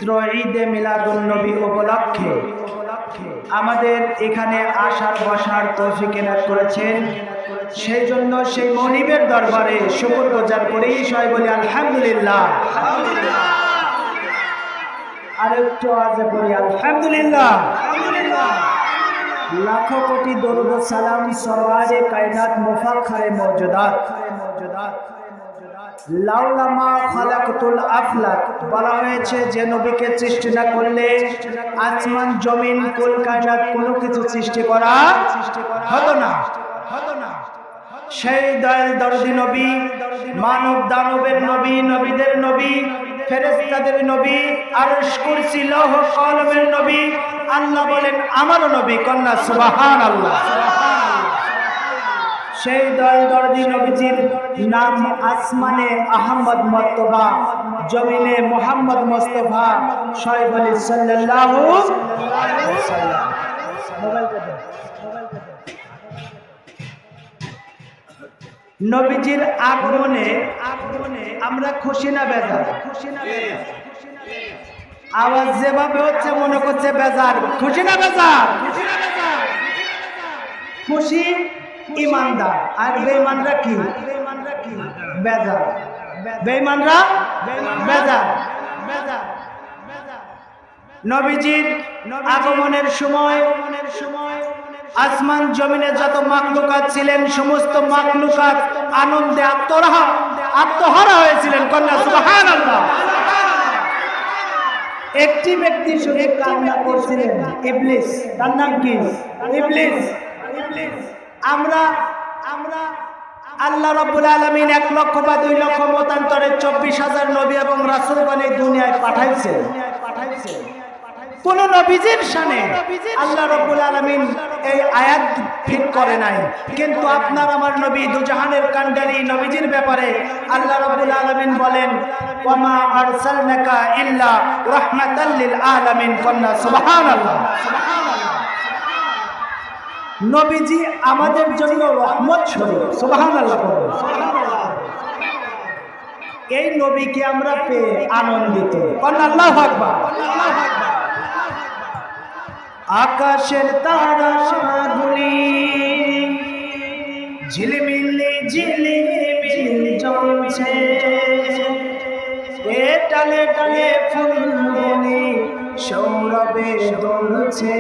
পবিত্র ঈদে মিলাদুন নবী উপলক্ষে আমাদের এখানে আসার বসার তৌফিক এনায়েত করেছেন। সেই জন্য সেই মনিবের দরবারে শুকরগুজার করি, সবাই বলি আলহামদুলিল্লাহ। আরেকটু আওয়াজে বলি আলহামদুলিল্লাহ। লাখো কোটি দরুদ ও সালাম সরওয়ারে কায়নাত মুফাখখারে মওজুদাত লাউলামা খালাকতুল আফলাক, বলা হয়েছে যে নবীকে সৃষ্টি না করলে আসমান জমিন কুল কায়নাত কোনো কিছু সৃষ্টি করা হতো না। সেই দয়াল দরদি নবী, মানব দানবের নবী, নবীদের নবী, ফেরেশতাদের নবী, আরশ কুরসি লৌহ কলমের নবী, আল্লাহ বলেন আমারও নবী, কন্যা সুবহানাল্লাহ। সেই দয়াল দরদি নবীজির নাম আসমানে আহমদ মর্তবা, জমিনে মোহাম্মদ মোস্তফা, সবাই বলি সাল্লাল্লাহু আলাইহি ওয়াসাল্লাম। নবীজির আগমনে আমরা খুশি না বেজার? আওয়াজ যেভাবে হচ্ছে মনে করছে বেজার। খুশি না বেজার? খুশি ইমানদার, আর বেঈমানরা কি? বেজার। বেঈমানরা বেজার। নবীজির আগমনের সময় আসমান জমিনে যত মাখলুকাত ছিলেন সমস্ত মাখলুকাত আনন্দে আত্মহারা হয়েছিলেন, কন্যা সুবহানাল্লাহ। একটি ব্যক্তি শুধু কান্না করছিলেন, ইবলিস। তার নাম কি? ইবলিস। আমরা আল্লাহ রাব্বুল আলামিন 1 লক্ষ বা 2 লক্ষ মতান্তরে 24,000 নবী এবং রাসূলগণ এই দুনিয়ায় পাঠাইছেন। কোন নবীজির শানে আল্লাহ রাব্বুল আলামিন এই আয়াত ঠিক করে নাই, কিন্তু আপনার আমার নবী দুজাহানের কান্ডারি নবীজির ব্যাপারে আল্লাহ রাব্বুল আলামিন বলেন ওয়ামা আরসালনাকা ইল্লা রাহমাতাল লিল আলামিন, কন্যা সুবহানাল্লাহ। নবীজি আমাদের জন্য রহমত স্বরূপ, সুবহানাল্লাহ। এই নবীকে আমরা পেয়ে আনন্দিত, কন্যা আল্লাহু আকবার। আকাশের তারাগুলি ঝিলমিলি ঝিলমিলি জ্বলছে, এ টালে টালে ফুলগুলি সৌরভে দুলছে,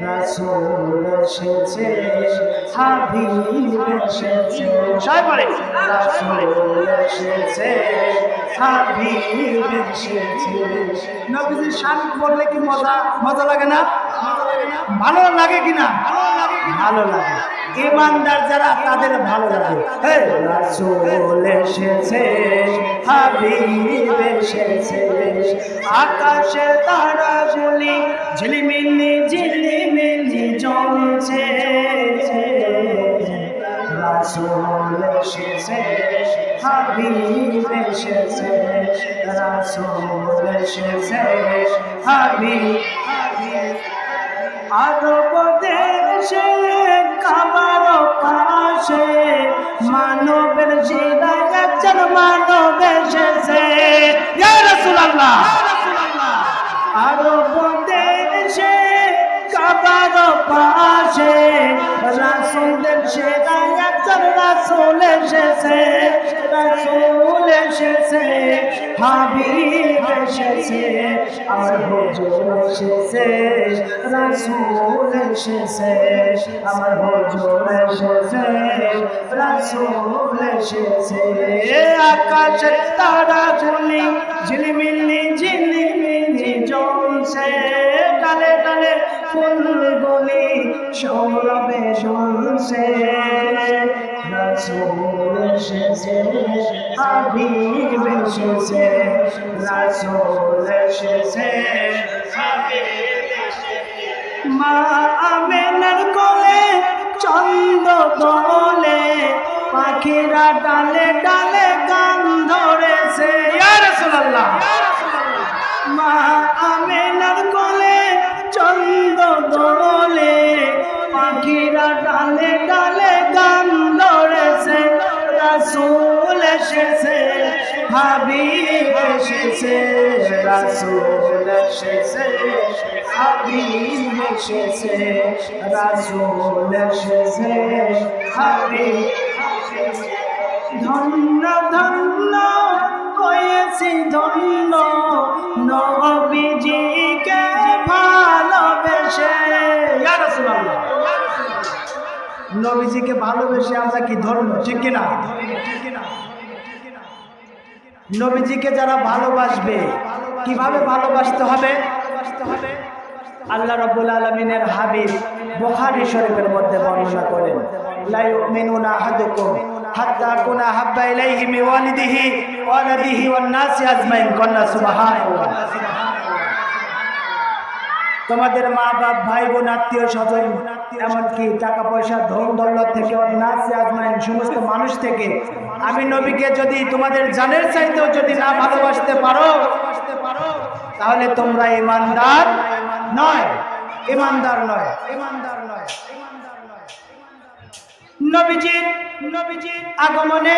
রাসূল এসেছে, হাবিব এসেছে, সবাই বলে রাসূল এসেছে, হাবিব এসেছে। নবীজির শান বললে কি মজা লাগে না? ভালো লাগে কিনা? ভালো লাগে। ইমানদার যারা তাদের ভালো লাগে। রাসূল এসেছে, হাবিব এসেছে, আকাশে তারাগুলি ঝিলমিলি ঝিলমিলি জ্বলছে, রাসূল এসেছে, হাবিব এসেছে, রাসূল এসেছে, হাবিব। আরব দেশে কাবার পাশে মানবের জিলায় একজন মানব এসেছে, ইয়া রাসূলুল্লাহ। আরব দেশে কাবার পাশে রাসূলের জিলায় একজন রাসূল এসেছে, রাসূল এসেছে, হাবিব এসেছে, আমার হুজুর এসেছে, রাসূল এসেছে, আমার হুজুর এসেছে, রাসূল এসেছে। আকাশের তারাগুলি ঝিলমিলি ঝিলমিলি জ্বলছে, টালে টালে ফুলগুলি সৌরভে ঝুলছে, রাসূল এসেছে, হাবিব এসেছে, রাসূল এসেছে, হাবিব এসেছে। মা আমিনার কোলে চন্দ্র দোলে, পাখিরা ডালে ডালে গান ধরেছে, ইয়া রাসূলুল্লাহ। মা আমিনার কোলে চন্দ্র দোলে, পাখিরা ডালে ডালে গান ধরেছে, রাসূল এসেছে, হাবিব এসেছে, রাসূল এসেছে, হাবিব এসেছে, রাসূল এসেছে, হাবিব এসেছে। ধন্য ধন্য হয়েছি ধন্য নবীজিকে ভালোবেসে। ইয়া রাসূলুল্লাহ, নবীজিকে ভালোবেসে আমরা কি ধন্য, ঠিক কিনা? নবীজিকে যারা ভালোবাসবে, কিভাবে ভালোবাসতে হবে? আল্লাহ রাব্বুল আলামিনের হাবিব বুখারী শরীফের মধ্যে বর্ণনা করেন, লা ইউমিনুনা আহাদুকুম হাত্তা কুনা হাব্বা ইলাইহি মিন ওয়ালিদিহি ওয়ালাদিহি ওয়ান নাসি আজমাইন। কন্যা সুবহানাল্লাহ। তোমাদের মা বাপ, ভাই বোন, আত্মীয় স্বজন, এমনকি টাকা পয়সা, ধন দৌলত থেকে, নাসি আজমাইন, সমস্ত মানুষ থেকে আমি নবীকে যদি তোমাদের জানের চাইতেও যদি না ভালোবাসতে পারো, তাহলে তোমরা ঈমানদার নয়, ঈমানদার নয়, ঈমানদার নয়। নবীজির আগমনে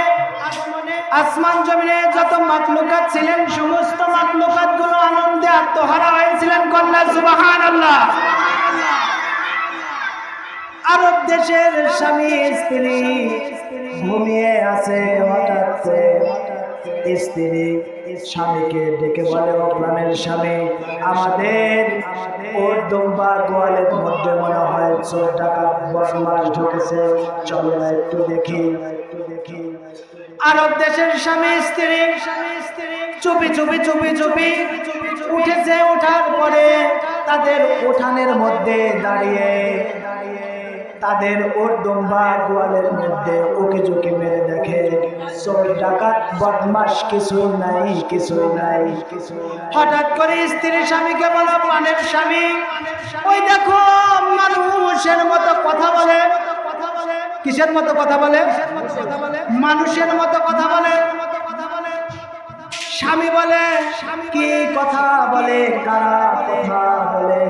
আসমান জমিনে যত মাখলুকাত ছিলেন, সমস্ত মাখলুকাত গুলো আনন্দে আত্মহারা হয়েছিলেন। কন্যা সুবহানাল্লাহ। আরব দেশের স্বামী স্ত্রী ঘুমিয়ে আছে, হঠাৎ করে স্ত্রী স্বামীকে ডেকে বলে, ও প্রাণের স্বামী, আমাদের ওর দুম্বা গোয়ালের মধ্যে মনে হয় চোর ডাকাত বদমাশ ঢুকেছে, চলো না একটু দেখি। আরব দেশের স্বামী স্ত্রী চুপি চুপি চুপি চুপি উঠেছে। ওঠার পরে তাদের উঠানের মধ্যে দাঁড়িয়ে তাদের ওর দুম্বা গোয়ালের মধ্যে উকি ঝুঁকি মেরে দেখে চোর ডাকাত বদমাশ কিছুই নাই, কিছুই নাই। হঠাৎ করে স্ত্রী স্বামীকে বলে, প্রাণের স্বামী, ওই দেখো মানুষের মতো কথা বলে। কিসের মতো কথা বলে? মানুষের মতো কথা বলে। স্বামী বলে, কি কথা বলে, কারা কথা বলে?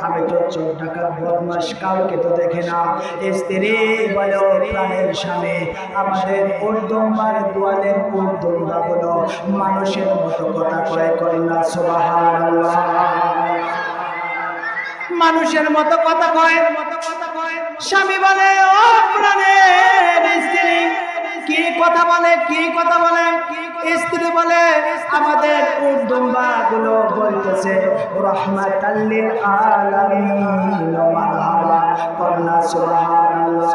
আমি তো চোর ডাকাত বদমাশ কাউকে তো দেখে না। স্ত্রী বলে, ও প্রাণের স্বামী, আমাদের উর্দুম্বার দোয়ালের উর্দুম্বা গুলো মানুষের মতো কথা কয়। কন্যা সুবহানাল্লাহ। মানুষের মতো কথা কয়। স্বামী বলে, ও প্রাণের স্ত্রী, কি কথা বলে, কি কথা বলে? স্ত্রী বলে, আমাদের উর্দুম্বা গুলো বলতেছে রাহমাতাল লিল আলামিন মারহাবা। কন্যা সুবহানাল্লাহ।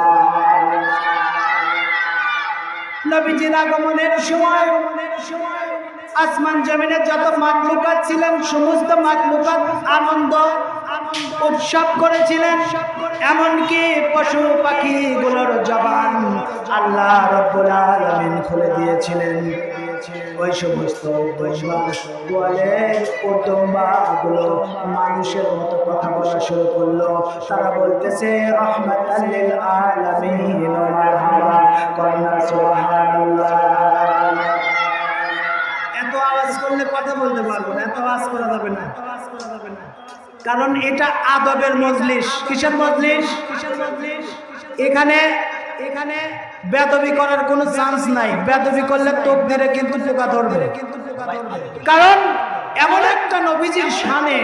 নবীজির আগমনের সময় আসমান জমিনে যত মাখলুকাত ছিলেন, সমস্ত মাখলুকাত আনন্দ উৎসব করেছিলেন। এমনকি পশু পাখি গুলোর জবান আল্লাহ রাব্বুল আলামিন খুলে দিয়েছিলেন। ওই সমস্ত গোয়ালের উর্দুম্বা গুলো মানুষের মতো কথা বলা শুরু করলো। তারা বলতেছে রাহমাতাল লিল আলামিন মারহাবা। কন্যা সুবহানাল্লাহ। এত আওয়াজ করলে কথা বলতে পারবো না, এত আওয়াজ করা যাবে না, কারণ এটা আদবের মজলিস। কিসের মজলিস? এখানে বেয়াদবি করার কোনো চান্স নাই। বেয়াদবি করলে তাকদীরে কিন্তু পোকা ধরবে। কারণ এমন একটা নবীজির শানে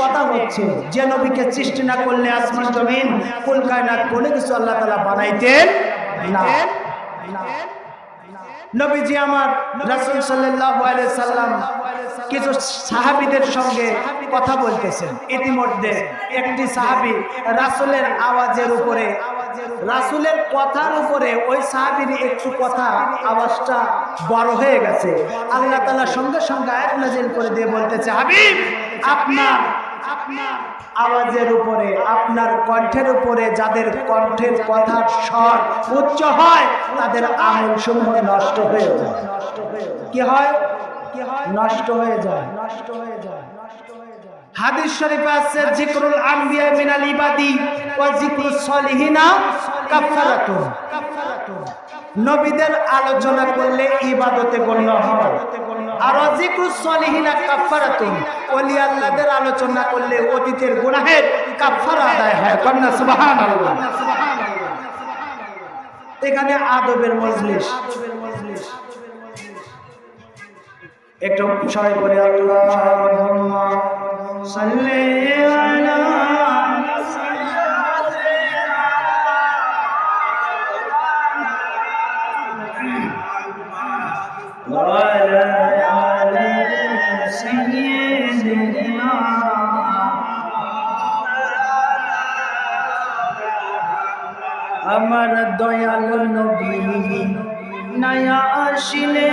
কথা হচ্ছে, যে নবীকে সৃষ্টি না করলে আসমান জমিন কুল কায়নাত কোনো কিছু আল্লাহ তাআলা বানাইতেন না। নবীজি আমার রাসূল সাল্লাল্লাহু আলাইহি সাল্লাম কিছু সাহাবীদের সঙ্গে কথা বলতেছেন। ইতিমধ্যে একটি সাহাবী রাসূলের আওয়াজের উপরে, রাসূলের কথার উপরে ওই সাহাবীর একটু কথা আওয়াজটা বড় হয়ে গেছে। আল্লাহ তাআলা সঙ্গে সঙ্গে আয়াত নাযিল করে দিয়ে বলতেছে, হাবিব, আপনার আওয়াজের উপরে, আপনার কণ্ঠের উপরে যাদের কণ্ঠের কথার স্বর উচ্চ হয়, তাদের আমল সমূহ নষ্ট হয়ে যায়। কি হয়? নষ্ট হয়ে যায়। হাদিস শরীফে আছে, যিকরুল আম্বিয়া মিনাল ইবাদি ওয়া যিকরুস সলিহিনা কাফারাতুন। নবীদের আলোচনা করলে ইবাদতে গণ্য হয়, আর যিকরুস সলিহিনা কাফারাতুন, ওলি আল্লাহদের আলোচনা করলে অতীতের গুনাহের কাফারা আদায় হয়। কন্যা সুবহানাল্লাহ। এখানে আদবের মজলিস। একটু সবাই বলে আল্লাহুম্মা সাল্লি আলা وعلى آل سيدنا আমার দয়াল নবী নয়া আসিলে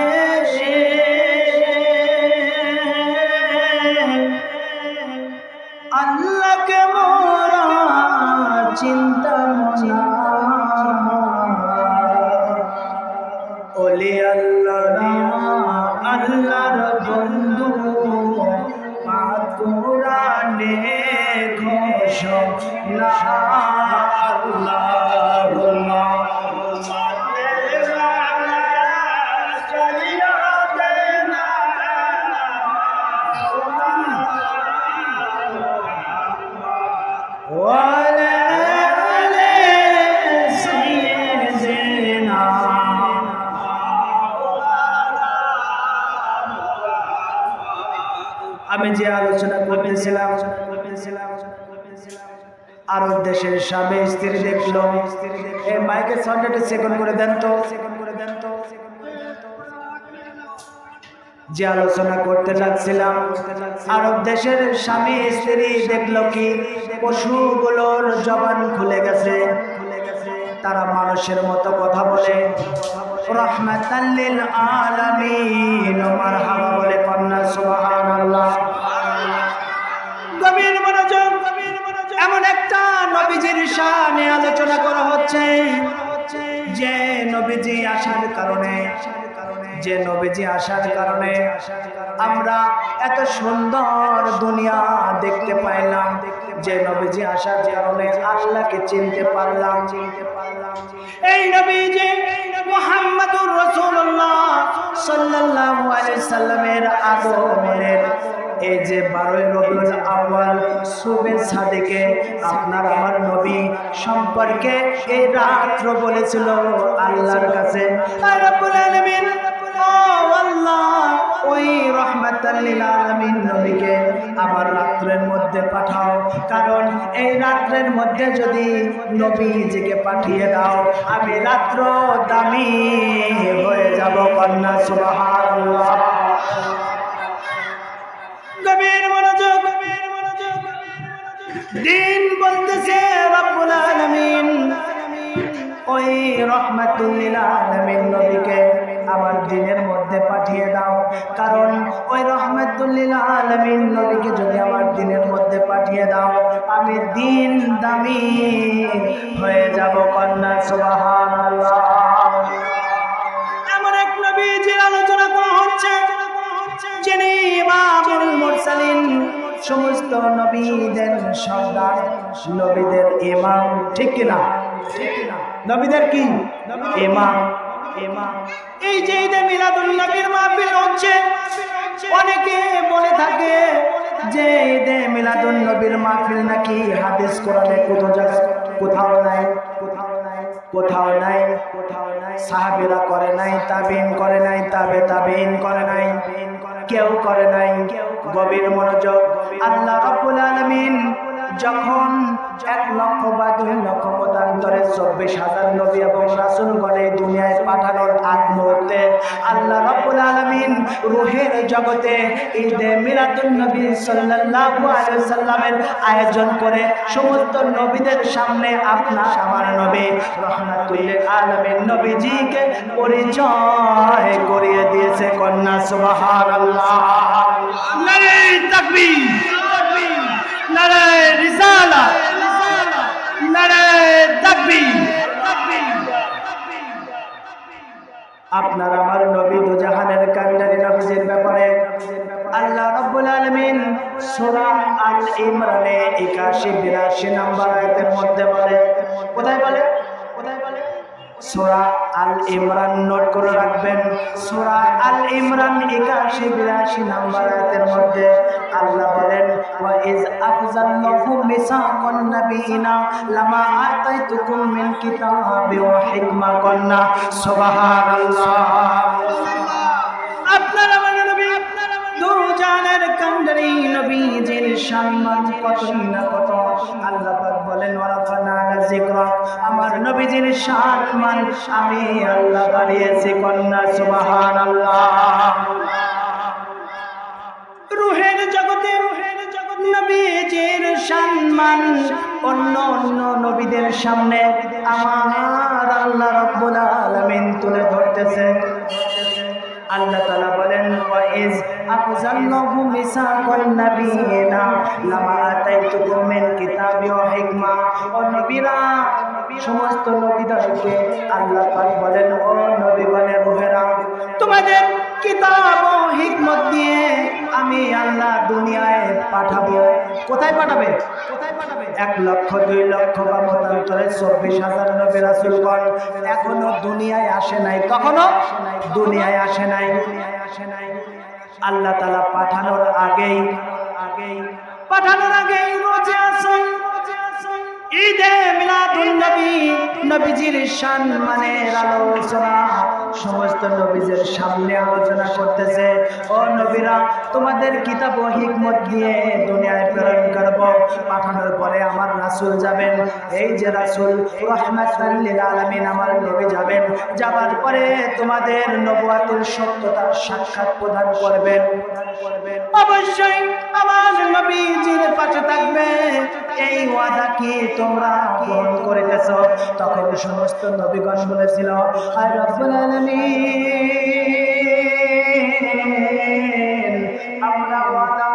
আল্লাহকে মোরা চিন্তা মনা ওলি আল্লাহর বন্ধু কোরআনে ঘোষণা আল্লাহুম্মা আমি যে আলোচনা করতেছিলাম আরব দেশের স্বামী স্ত্রী দেখলো এই মাইকের সাউন্ডটা সেকেন্ড করে দেন তো যে আলোচনা করতে যাচ্ছিলাম আরব দেশের স্বামী স্ত্রী দেখলো কি পশুগুলোর জবান খুলে গেছে তারা মানুষের মতো কথা বলে রাহমাতাল লিল আলামিন মারহাবা বলে কন্যা সুবহানাল্লাহ গভীর মনোযোগ এমন একটা নবীজির শানে আলোচনা করা হচ্ছে যে নবীজি আসার কারণে আমরা এত সুন্দর দুনিয়া দেখতে পাইলাম যে নবীজি আসার কারণে আল্লাহকে চিনতে পারলাম এই নবীজি মুহাম্মদুর রাসূলুল্লাহ সাল্লাল্লাহু আলাইহি সাল্লামের আগমনের এই যে 12 রবিউল আউয়াল সুবে সাদেকে আপনার আমার নবী সম্পর্কে এই রাত্র বলেছিল আল্লাহর কাছে রব্বুল আলামিন ও আল্লাহ ওই রাহমাতাল লিল আলামিন নবীকে আবার রাত্রের মধ্যে পাঠাও কারণ এই রাত্রের মধ্যে যদি নবীজিকে পাঠিয়ে দাও আমি রাত্র দামি হয়ে যাব কন্যা সুবহানাল্লাহ গভীর মনোযোগ দিন বলতেছে রব্বুল আলামিন ওই রাহমাতুল লিল আলামিন নবীকে আমার দিনের মধ্যে পাঠিয়ে দাও কারণ ওই রাহমাতুল লিল আলামিন নবীকে যদি আমার দিনের মধ্যে পাঠিয়ে দাও আমি দিন দামি হয়ে যাব কন্যা সুবহানাল্লাহ এমন এক নবীজির আলোচনা করা হচ্ছে যিনি ইমামুল মুরসালিন সমস্ত নবীদের সর্দার নবীদের ইমাম ঠিক কিনা নবীদের কি ইমাম এই যে ঈদে মিলাদুন নবীর মাহফিল হচ্ছে অনেকে বলে থাকে যে ঈদে মিলাদুন নবীর মাহফিল নাকি হাদিস কোরআনে কোথাও নাই সাহাবীরা করে নাই তাবিঈন করে নাই তাবিঈন করে নাই কেউ করে নাই গভীর মনোযোগ আল্লাহ রাব্বুল আলামিন যখন 1 লক্ষ বা 2 লক্ষ মতান্তরে 24,000 নবী এবং রাসূলগণ এই দুনিয়ায় পাঠানোর আগ মুহূর্তে আল্লাহ রাব্বুল আলামিন রূহের জগতে ঈদে মিলাদুন নবী সাল্লাল্লাহু আলাইহি সাল্লামের আয়োজন করে সমস্ত নবীদের সামনে আপনার আমার নবী রাহমাতুল লিল আলামিন নবীজিকে পরিচয় করিয়ে দিয়েছে কন্যা সুবহানাল্লাহ নারে তাকবীর নারে রিসালাত নারে তাকবীর আপনার আমার নবী দুজাহানের কান্ডারি নবীর ব্যাপারে আল্লাহ রাব্বুল আলামিন সূরা আল ইমরানে 81-82 নম্বর আয়াতের মধ্যে বলে কোথায় বলে সূরা আল ইমরান নোট করে রাখবেন সূরা আল ইমরান 81-82 নম্বর আয়াতের মধ্যে আল্লাহ বলেন ওয়া ইজ আফজাল্লাহু মিসাকান নাবিয়িনা লামা আতাইতুকুম মিন কিতাবি ওয়া হিকমা কন্না সুবহানাল্লাহ আপনার আমার নবী কান্ডারি নবীজির সম্মান কতই না কত। আল্লাহ পাক বলেন ওয়ারাফানা যিকরাক, আমার নবীজির সম্মান আমি আল্লাহ বাড়িয়েছি। কন্যা সুবহানাল্লাহ। রূহের জগতে নবীজির সম্মান অন্য অন্য নবীদের সামনে আমার আল্লাহ রাব্বুল আলামিন তুলে ধরতেছে। আল্লাহ তাআলা বলেন ওয়াইজ আফজাল্লাহু মিসাকান নাবিয়িনা লামা আতাইতুকুম মিন কিতাবি ওয়া হিকমা। ও নবীরা, সমস্ত নবীদেরকে আল্লাহ পাক বলেন ও নবীগণের রূহেরা, তোমাদের কিতাব ও হিকমত দিয়ে আমি আল্লাহ দুনিয়ায় পাঠাবো। কোথায় পাঠাবে? 1 লক্ষ 2 লক্ষ বা মতান্তরে 24,000 নবী রাসূলগণ এখনো দুনিয়ায় আসে নাই। কখনো দুনিয়ায় আসে নাই। আল্লাহ তাআলা পাঠানোর আগেই রোজে আসল ঈদে মিলাদুন নবী নবীজির সম্মানের আলোচনা সমস্ত নবীদের সামনে আলোচনা করতেছে। ও নবীরা, তোমাদের কিতাব ও হিকমত দিয়ে দুনিয়ায় প্রেরণ করব। পাঠানোর পরে আমার রাসূল যাবেন। এই যে রাসূল রাহমাতাল লিল আলামিন আমার নবী যাবেন। যাবার পরে তোমাদের নবুয়তের সত্যতার সাক্ষাৎ প্রদান করবেন। অবশ্যই আমার নবীজির পাশে থাকবে। এই ওয়াদা কি তোমরা পূরণ করিতেছ? তখন সমস্ত নবীগণ বলেছিল আর রব্বুল আলামিন আমরা ওয়াদা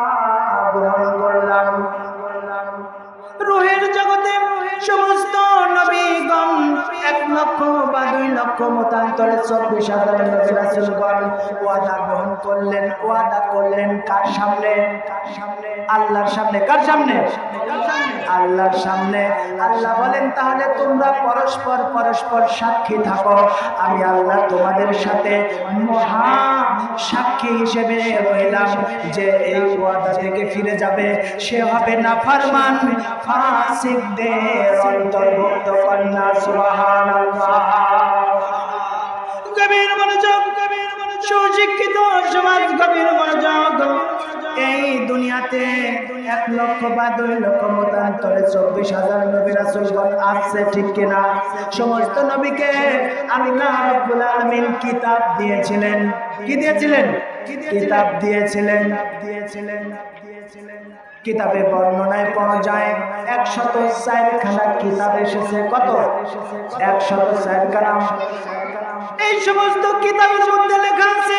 গ্রহণ করলাম। রূহের জগতে সমস্ত নবীগণ 1 লক্ষ বা 2 লক্ষ মতান্তরে 24,000 নবী রাসূলগণ ওয়াদা গ্রহণ করলেন। ওয়াদা করলেন কার সামনে? আল্লাহর সামনে। কার সামনে? আল্লাহর সামনে। আল্লাহ বলেন তাহলে তোমরা পরস্পর সাক্ষী থাকো। আমি আল্লাহ তোমাদের সাথে মহা সাক্ষী হিসেবে রইলাম যে এই ওয়াদা থেকে ফিরে যাবে সে হবে নাফরমান ফাসিকদের অন্তর্ভুক্ত। কন্যা সুবহানাল্লাহ। গভীর মনোযোগ, সুশিক্ষিত সমাজ গভীর মনোযোগ। এই দুনিয়াতে 1 লক্ষ বা 2 লক্ষ মতান্তরে 24,000 নবী রাসূলগণ আসছে, ঠিক কিনা? সমস্ত নবীকে আল্লাহ রাব্বুল আলামিন কিতাব দিয়েছিলেন। কি দিয়েছিলেন? কিতাব দিয়েছিলেন। কিতাবে বর্ণনায় পাওয়া যায় 104 খানা কিতাব এসেছে। কত? 104 খানা। এই সমস্ত কিতাবের মধ্যে লেখা আছে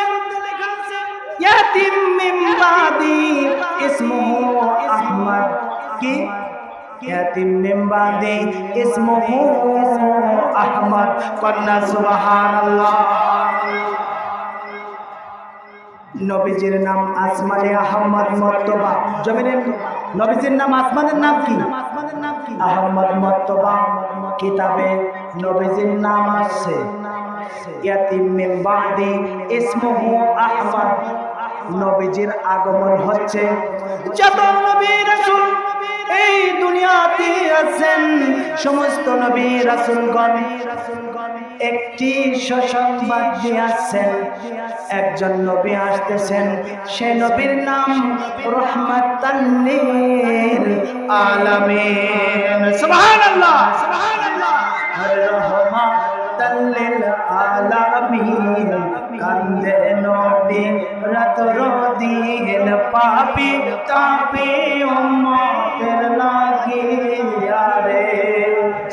ইয়াতিম মিন বাদি ইসমুহু আহমদ। কি? ইয়াতিম মিন বাদি ইসমুহু আহমদ। কন্যা সুবহানাল্লাহ। নবীজির নাম আসমানে আহমদ মর্তবা। জমিনের নবীজির নাম, আসমানের নাম কি? আহমদ মর্তবা। কিতাবে নবীজির নাম আছে ইয়াতিম মিন বাদি ইসমুহু আহমদ। নবীজির আগমন হচ্ছে যত নবী রাসূল এই দুনিয়াতে আছেন সমস্ত নবী রাসূলগণ একটি সুসংবাদ দিয়েছেন। একজন নবী আসতেছেন, সে নবীর নাম রাহমাতাল লিল আলামিন। সুবহানাল্লাহ, সুবহানাল্লাহ। রাহমাতাল লিল আলামিন কান্দে নবী রাত দিন পাপি তাপি উম্মতের লাগিয়া রে।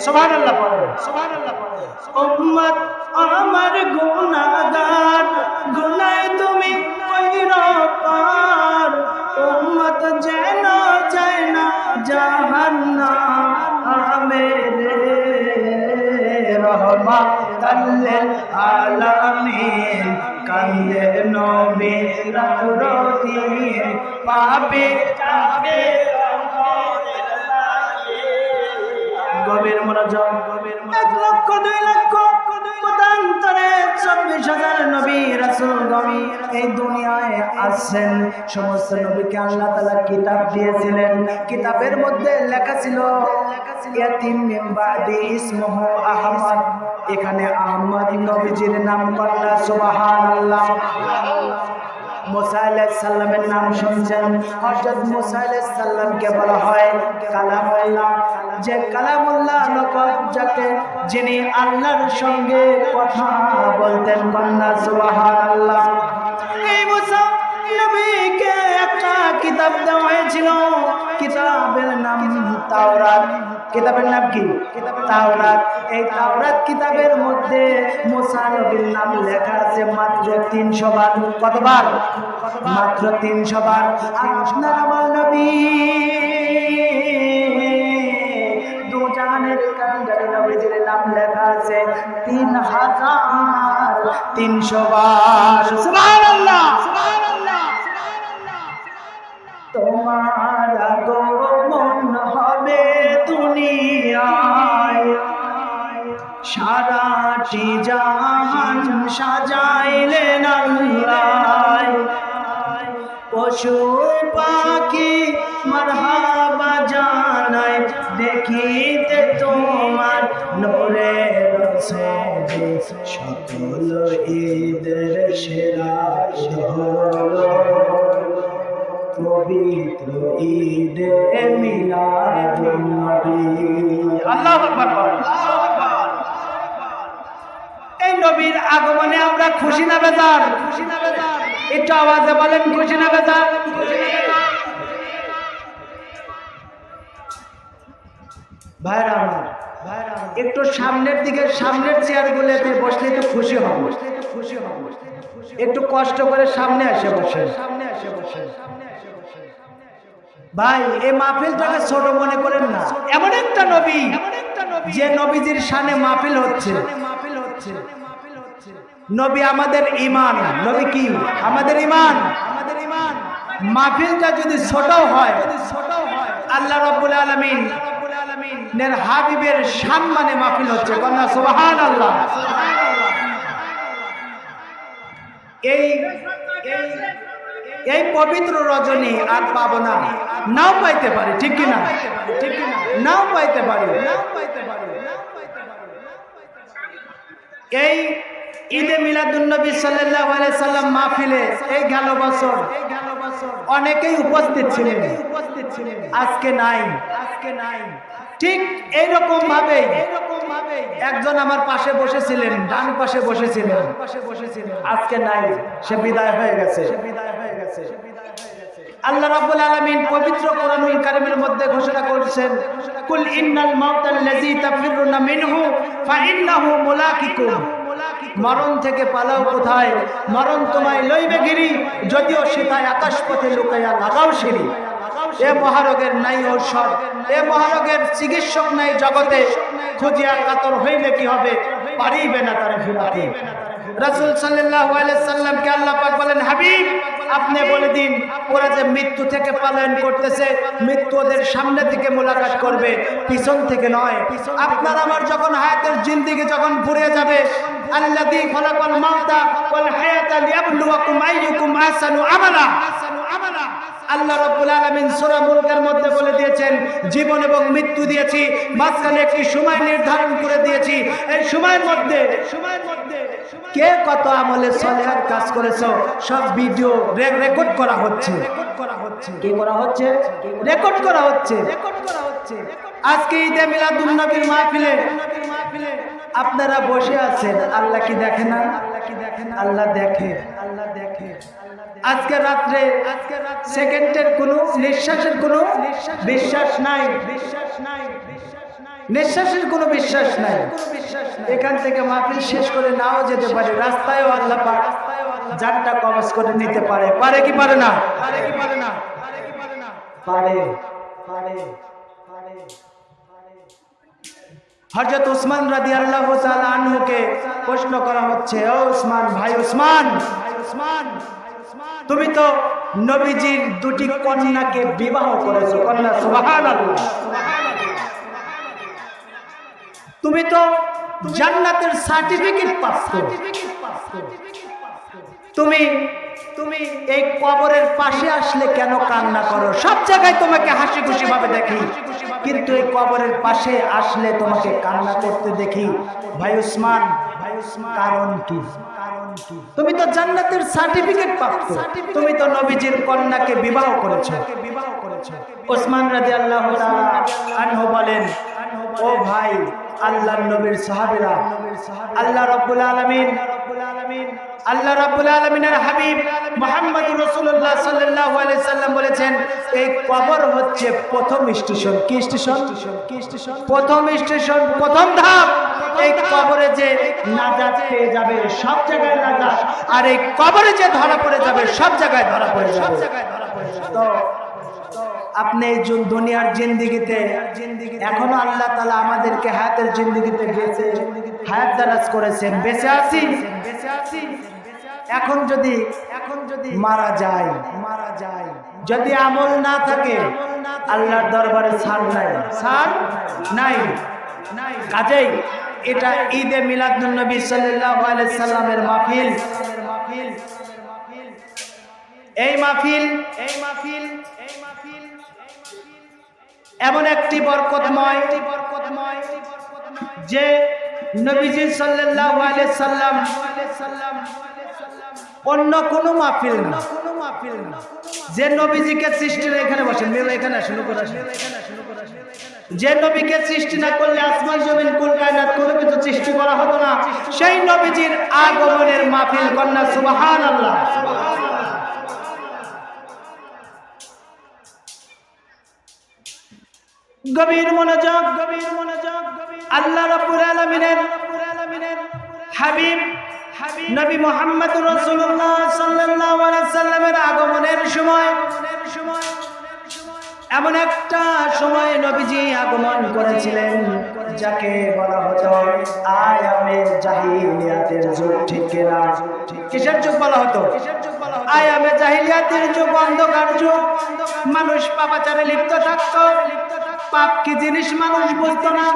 সুবহানাল্লাহ পড়ো, সুবহানাল্লাহ পড়ো। উম্মত আমার গুনাহগার, গুনাহ তুমি কইরা পার। উম্মত যেন যায় না জাহান্নামে রে। রহমাতাল লিল আলামিন কান্দে নবী রাত দিন পাপি তাপি উম্মতের লাগিয়া। গভীর মনোযোগ, গভীর মনোযোগ। 1 লক্ষ 2 লক্ষ মতান্তরে 24,000 নবী রাসূলগণ এই দুনিয়ায় আসছেন। সমস্ত নবীকে আল্লাহ তাআলা কিতাব দিয়েছিলেন। কিতাবের মধ্যে লেখা ছিল ইয়াতিম মিন বাদি ইসমুহু আহমদ। এখানে আহমদ নবীজির নাম। কন্যা সুবহানাল্লাহ। মুসা আলাইহিস সালামের নাম শুনছেন। হযরত মুসা আলাইহিস সালামকে বলা হয় কালামুল্লাহ, যে কালামুল্লাহ লকব যাকে, যিনি আল্লাহর সঙ্গে কথা বলতেন। কন্যা সুবহানাল্লাহ। এই মুসা নবীকে একটা কিতাব দেওয়া হয়েছিল, কিতাবের নাম তাওরাত। কিতাবের নাম কি? তাওরাত। এই তাওরাত কিতাবের মধ্যে মুসা নবীর নাম লেখা আছে মাত্র 300 বার। কতবার? মাত্র 300 বার। আপনার আমার নবী দুজানের কান্ডারি নবীজির নাম লেখা আছে 3300 বার। সুবহানাল্লাহ। তোমার আগমন হবে দুনিয়ায়, সারাটি জাহান সাজাইলেন আল্লাহ। পশু পাখি মারহাবা জানায়, দেখিতে তোমার নূরের ছবি। সকল ঈদের সেরা হলো পবিত্র ঈদে মিলাদুন নবী। আল্লাহু আকবার। এই নবীর আগমনে আমরা খুশি না বেজার? একটু আওয়াজে বলেন, খুশি না বেজার? ভাইরা আমার, একটু সামনের দিকে, সামনের চেয়ারগুলোতে বসলে একটু খুশি হব। একটু কষ্ট করে সামনে এসে বসে। ভাই, এই মাহফিলটাকে ছোট মনে করেন না। এমন একটা নবী, যে নবীজির শানে মাহফিল হচ্ছে। নবী আমাদের ঈমান। নবী কি? আমাদের ঈমান। মাহফিলটা যদি ছোট হয়, আল্লাহ রাব্বুল আলামিন নের হাবিবের সম্মানে মাহফিল হচ্ছে। কন্যা সুবহানাল্লাহ। এই পবিত্র রজনী আর পাবো না, নাও পাইতে পারি, ঠিক কিনা? নাও পাইতে পারি। এই ঈদে মিলাদুন্নবী সাল্লাল্লাহু আলাইহি সাল্লাম মাহফিলে এই গেল বছর অনেকেই উপস্থিত ছিলেন, আজকে নাই। ঠিক এইরকম ভাবে একজন আমার পাশে বসেছিলেন, ডান পাশে বসেছিলেন, আজকে নাই, সে বিদায় হয়ে গেছে। আল্লাহ রাব্বুল আলামিন পবিত্র কোরআনুল কারীমের মধ্যে ঘোষণা করেছেন, কুল ইন্নাল মাউতাল্লাযী তাফিরুনা মিনহু ফাইন্নাহু মুলাকিকুম। মরণ থেকে পালাও কোথায়, মরণ তোমায় লইবে গিরি, যদিও সেটাই আকাশ পথে লুকাইয়া লাগাও সিঁড়ি। এ মহারোগের নাই ঔষধ, এ মহারোগের চিকিৎসক নাই জগতে, খুঁজিয়া কাতর হইলে কি হবে, পারিবে না তারে ফিরাতে। রাসূল সাল্লাল্লাহু আলাইহি সাল্লামকে আল্লাহ পাক বলেন, হাবিব আপনি বলে দিন, ওরা যে মৃত্যু থেকে পলায়ন করতেছে, মৃত্যু ওদের সামনে থেকে মোলাকাত করবে, পিছন থেকে নয়। আপনার আমার যখন হায়াতের জিন্দেগি যখন ফুরিয়ে যাবে, আল্লাযী খালাকাল মাউতা ওয়াল হায়াতা লিয়াবলুয়াকুম আইয়ুকুম আহসানু আমালা। আল্লাহ রাব্বুল আলামিন সূরা মুলকের মধ্যে বলে দিয়েছেন, জীবন এবং মৃত্যু দিয়েছি, মাঝখানে একটি সময় নির্ধারণ করে দিয়েছি। এই সময়ের মধ্যে কে কত আমলে সালেহার কাজ করেছো সব ভিডিও রেকর্ড করা হচ্ছে। কি করা হচ্ছে? রেকর্ড করা হচ্ছে। আজকে ঈদে মিলাদুন নবীর মাহফিলে আপনারা বসে আছেন, আল্লাহ কি দেখে না? আল্লাহ দেখে। আজকে রাত্রে সেকেন্ডের কোনো নিঃশ্বাসের কোনো বিশ্বাস নাই, নিঃশ্বাসের কোনো বিশ্বাস নাই। এখান থেকে মাহফিল শেষ করে নাও যেতে পারে, রাস্তায়ও আল্লাহ পাক জানটা কবজ করে নিতে পারে। পারে কি পারে না? পারে। হযরত উসমান রাদিয়াল্লাহু তাআলা আনহুকে প্রশ্ন করা হচ্ছে, ও উসমান, ভাই উসমান, তুমি তো নবীজির দুটি কন্যাকে বিবাহ করেছো। কন্যা সুবহানাল্লাহ। তুমি তো জান্নাতের সার্টিফিকেট পাচ্ছো। তুমি এই কবরের পাশে আসলে কেন কান্না করো? সব জায়গায় তোমাকে হাসি খুশি ভাবে দেখি, কিন্তু এই কবরের পাশে আসলে তোমাকে কান্না করতে দেখি। ভাই উসমান, কারণ কি? তুমি তো জান্নাতের সার্টিফিকেট প্রাপ্ত, তুমি তো নবীজির কন্যাকে বিবাহ করেছো। ওসমান রাদিয়াল্লাহু তাআলা আনহু বলেন, ও ভাই, আল্লাহর নবীর সাহাবীরা, আল্লাহ রাব্বুল আলামিনের হাবিব মুহাম্মদুর রাসূলুল্লাহ সাল্লাল্লাহু আলাইহি সাল্লাম বলেছেন, এই কবর হচ্ছে প্রথম স্টেশন। কি স্টেশন? প্রথম স্টেশন, প্রথম ধাপ। এই কবরে যে নাজাত পেয়ে যাবে সব জায়গায় নাজাত, আর এই কবরে যে ধরা পড়ে যাবে সব জায়গায় ধরা পড়ে যাবে। তো আপনি দুনিয়ার জিন্দেগিতে এখনো আল্লাহ তাআলা আমাদেরকে হায়াতের জিন্দেগিতে বেঁচে হায়াত দারাজ করেছেন, বেঁচে আছি। এখন যদি মারা যায়, যদি আমল না থাকে, আল্লাহর দরবারে ছাড় নাই। কাজেই এটা ঈদে মিলাদুন নবী সাল্লাল্লাহু আলাইহি সাল্লামের মাহফিল। এই মাহফিল এমন একটি বরকতময় যে নবীজি সাল্লাল্লাহু আলাইহি সাল্লাম অন্য কোনো মাহফিল না। যে নবীজিকে সৃষ্টির এখানে বসেন, এখানে শুরু করা, যে নবীকে সৃষ্টি না করলে আসমান জমিন কুল কায়নাত কোনো কিছু সৃষ্টি করা হতো না। সেই নবীজির আগমনের মাহফিল কন্যা, সুবহানাল্লাহ। গভীর মনোযোগ। আল্লাহ রাব্বুল আলামিনের হাবিব নবী মুহাম্মদুর রাসূলুল্লাহ সাল্লাল্লাহু আলাইহি সাল্লামের আগমনের সময় এমন একটা সময় নবীজি আগমন করেছিলেন যাকে বলা হতো আয়ামে জাহিলিয়াতের যুগ। ঠিক কিনা? কিসের যুগ বলা হতো? আয়ামে জাহিলিয়াতের যুগ, অন্ধকার যুগ। মানুষ পাপাচারে লিপ্ত থাকত। পাপ কি জিনিস মানুষ বুঝতো না।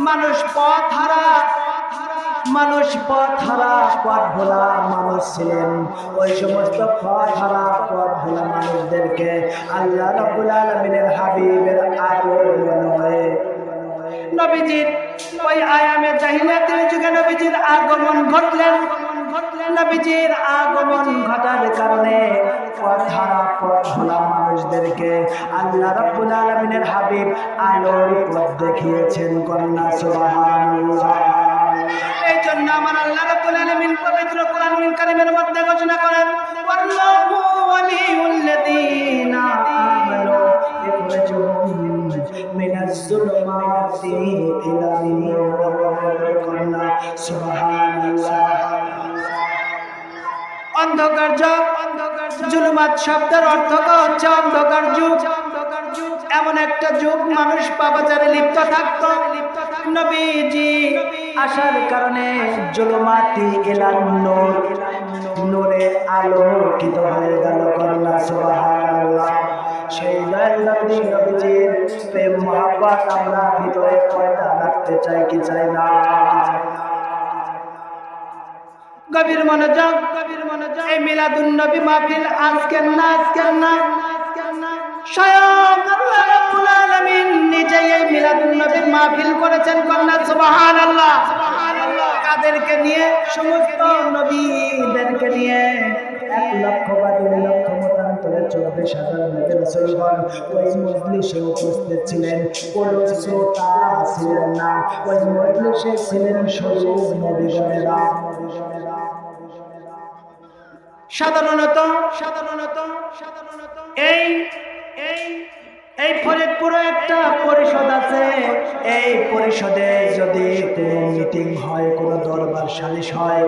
মানুষ পথ হারা, পথ ভোলা মানুষ ছিলেন। ওই সমস্ত পথ হারা, পথ ভোলা মানুষদেরকে আল্লাহ রাব্বুল আলামিনের হাবিবের আগমনে নবীজির ওই আয়ামে জাহিলিয়াতের যুগে নবীজির আগমন ঘটলেন। নবীজির আগমন ঘটার কারণে পথ হারা, পথ ভোলা মানুষদেরকে আল্লাহ রাব্বুল আলামিনের হাবিব আলোর পথ দেখিয়েছেন। কন্যা সুবহানাল্লাহ। এই জন্য আমার আল্লাহ রাব্বুল আলামিন পবিত্র কোরআনুল কারীমের মধ্যে ঘোষণা করেন, আল্লাহু ওয়ালিউল্লাযীনা আমানু ইখরাজুহুম মিনাজ যুলুমাতি ইলান নূর। সুবহানাল্লাহ। অন্ধকার যুগ, জুলুমাত শব্দের অর্থ হচ্ছে অন্ধকার যুগ। এমন একটা যুগ মানুষ পাপাচারে লিপ্ত থাকতো। নবীজি আসার কারণে জুলুমাতি ইলান নূর, নূরে আলোকিত হয়ে গেল। কন্যা সুবহানাল্লাহ। সেই নবীজির প্রেম মহব্বত আমরা ভিতরে পয়দা রাখতে চাই কি চাই না? গভীর মনোযোগ। এই মিলাদুন নবী মাহফিল আজকের না, স্বয়ং আল্লাহ রাব্বুল আলামিন নিজেই এই মিলাদুন নবীর মাহফিল করেছেন। কন্যা সুবহানাল্লাহ। কাদেরকে নিয়ে? সমস্ত নবীদেরকে নিয়ে। 1 লক্ষ বা 2 লক্ষ মতান্তরে 24,000 নবী রাসূলগণ ওই মজলিসে উপস্থিত ছিলেন। কোন শ্রোতা ছিলেন না, ওই মজলিসে ছিলেন শুধু নবীগণেরা। সাধারণত এই ফরিদপুরে একটা পরিষদ আছে। এই পরিষদে যদি কোনো মিটিং হয়, কোনো দরবার সালিশ হয়,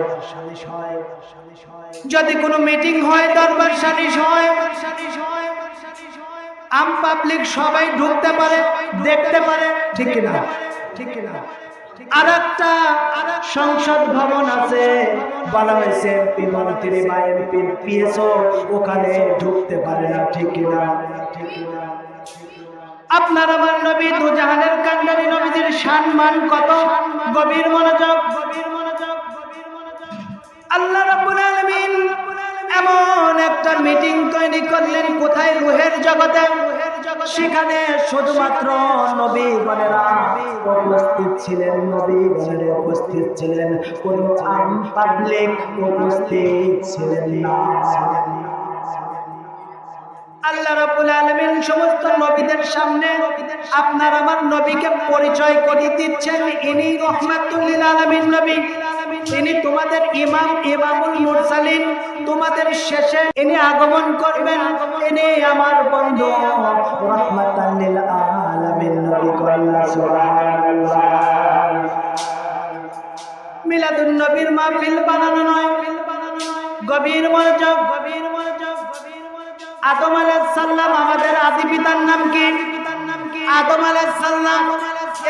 যদি কোনো মিটিং হয়, দরবার সালিশ হয়, আম পাবলিক সবাই ঢুকতে পারে, দেখতে পারে। ঠিক কিনা? আর একটা সংসদ ভবন আছে, বলা হয়েছে এমপি মন্ত্রী বা এমপি পিএসও ওখানে ঢুকতে পারে না। ঠিক কিনা? আপনার আমার নবী দুজাহানের কান্ডারি নবীজির সম্মান কত! গভীর মনোযোগ। আল্লাহ রাব্বুল আলামিন এমন একটা মিটিং তৈরি করলেন, কোথায়? রূহের জগতে। সেখানে শুধুমাত্র নবীগণেরা উপস্থিত ছিলেন, নবীগণেরা উপস্থিত ছিলেন, কোন আম পাবলিক উপস্থিত ছিলেন না। আল্লাহ রাব্বুল আলামিন সমস্ত নবীদের সামনে আপনার আমার নবীকে পরিচয় করে দিচ্ছেন, ইনি রাহমাতুল লিল আলামিন নবী, ইনি তোমাদের ইমাম, ইমামুল মুরসালিন, তোমাদের শেষে ইনি আগমন করবেন, ইনি আমার বন্ধু রাহমাতাল লিল আলামিন নবী। সুবহানাল্লাহ। মিলাদুন নবীর মাহফিল বানানো নয়, গভীর মনোযোগ। আদম আলাইহিস সালাম আমাদের আদি পিতার নাম কি? আদম আলাইহিস সালাম।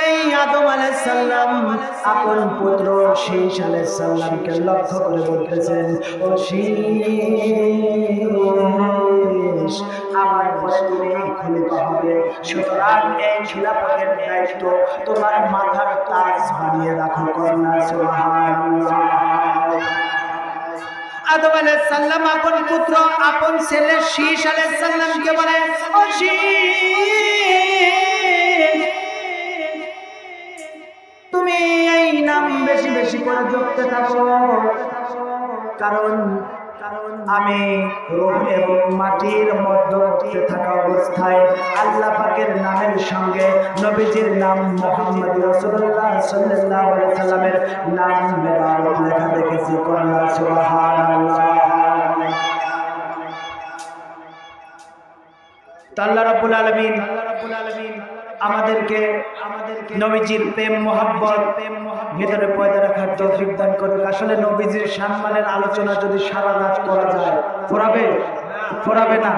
এই আদম আলাইহিস সালাম আপন পুত্র শীশ আলাইহিস সালামকে লক্ষ্য করে বলতেছেন, ও শীশ, আমার পরে তুমি খলিফা হবে, সুতরাং এই খিলাফতের দায়িত্ব তোমার মাথার তাজ বানিয়ে রাখো। কন্যা সুবহানাল্লাহ। আদম আলাইহিস সালাম আপন পুত্র, আপন ছেলে শীশ আলাইহিস সালামকে বলেন, ও শীশ, তুমি এই নাম বেশি বেশি করে জপতে থাকো, কারণ আমি রূহ এবং মাটির মধ্যবর্তী থাকা অবস্থায় আল্লাহ পাকের নামের সঙ্গে নবীজির নাম মুহাম্মদ রাসূলুল্লাহ সাল্লাল্লাহু আলাইহি সাল্লামের নাম মোবারক লেখা দেখেছি। কন্যা সুবহানাল্লাহ। আল্লাহ রাব্বুল আলামিন আমাদেরকে নবীজির প্রেম মোহাব্বত ভিতরে পয়দা রাখার তৌফিক দান করুক। আসলে নবীজির সম্মানের আলোচনা যদি সারা রাত করা যায়, ফোরাবে না।